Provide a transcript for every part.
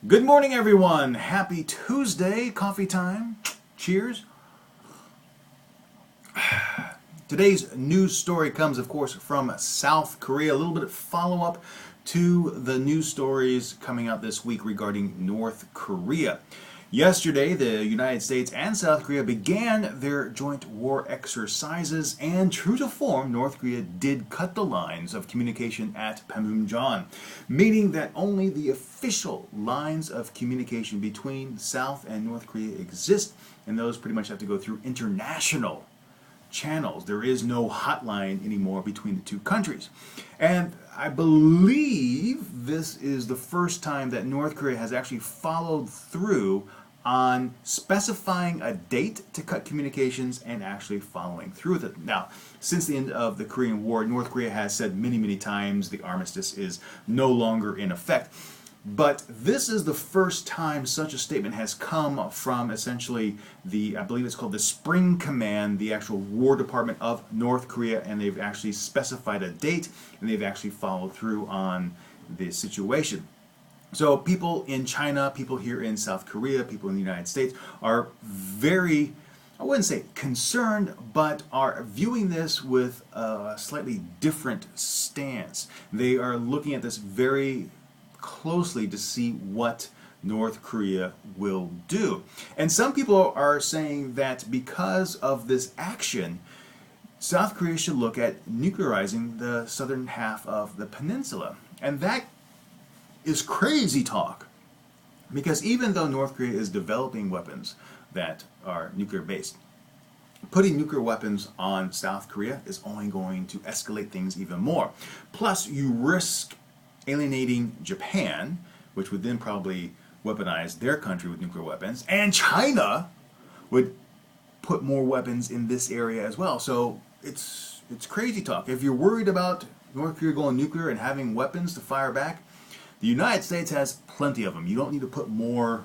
Good morning, everyone. Happy Tuesday. Coffee time. Cheers. Today's news story comes, of course, from South Korea. A little bit of follow-up to the news stories coming out this week regarding North Korea. Yesterday, the United States and South Korea began their joint war exercises, and true to form, North Korea did cut the lines of communication at Panmunjom, meaning that only the official lines of communication between South and North Korea exist, and those pretty much have to go through international channels. There is no hotline anymore between the two countries. And I believe this is the first time that North Korea has actually followed through on specifying a date to cut communications and actually following through with it. Now, since the end of the Korean War, North Korea has said many, many times the armistice is no longer in effect. But this is the first time such a statement has come from essentially I believe it's called the Spring Command, the actual War Department of North Korea, and they've actually specified a date and they've actually followed through on the situation. So people in China, people here in South Korea, people in the United States are very, I wouldn't say concerned, but are viewing this with a slightly different stance. They are looking at this very closely to see what North Korea will do. And some people are saying that because of this action, South Korea should look at nuclearizing the southern half of the peninsula. And that is crazy talk. Because even though North Korea is developing weapons that are nuclear based, putting nuclear weapons on South Korea is only going to escalate things even more. Plus, you risk alienating Japan, which would then probably weaponize their country with nuclear weapons, and China would put more weapons in this area as well. So it's crazy talk. If you're worried about North Korea going nuclear and having weapons to fire back, the United States has plenty of them. You don't need to put more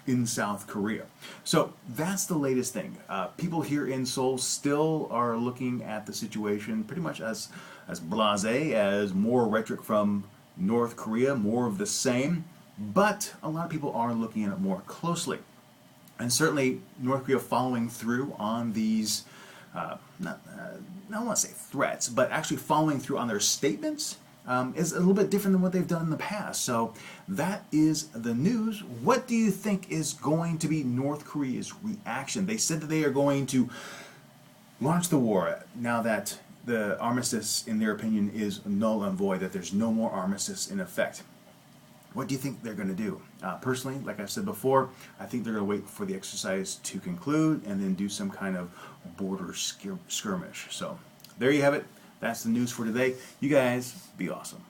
in South Korea. So that's the latest thing. People here in Seoul still are looking at the situation pretty much as blasé, as more rhetoric from North Korea, more of the same, but a lot of people are looking at it more closely. And certainly North Korea following through on these, I don't want to say threats, but actually following through on their statements is a little bit different than what they've done in the past. So that is the news. What do you think is going to be North Korea's reaction? They said that they are going to launch the war now that the armistice, in their opinion, is null and void, that there's no more armistice in effect. What do you think they're going to do? Personally, like I've said before, I think they're going to wait for the exercise to conclude and then do some kind of border skirmish. So there you have it. That's the news for today. You guys be awesome.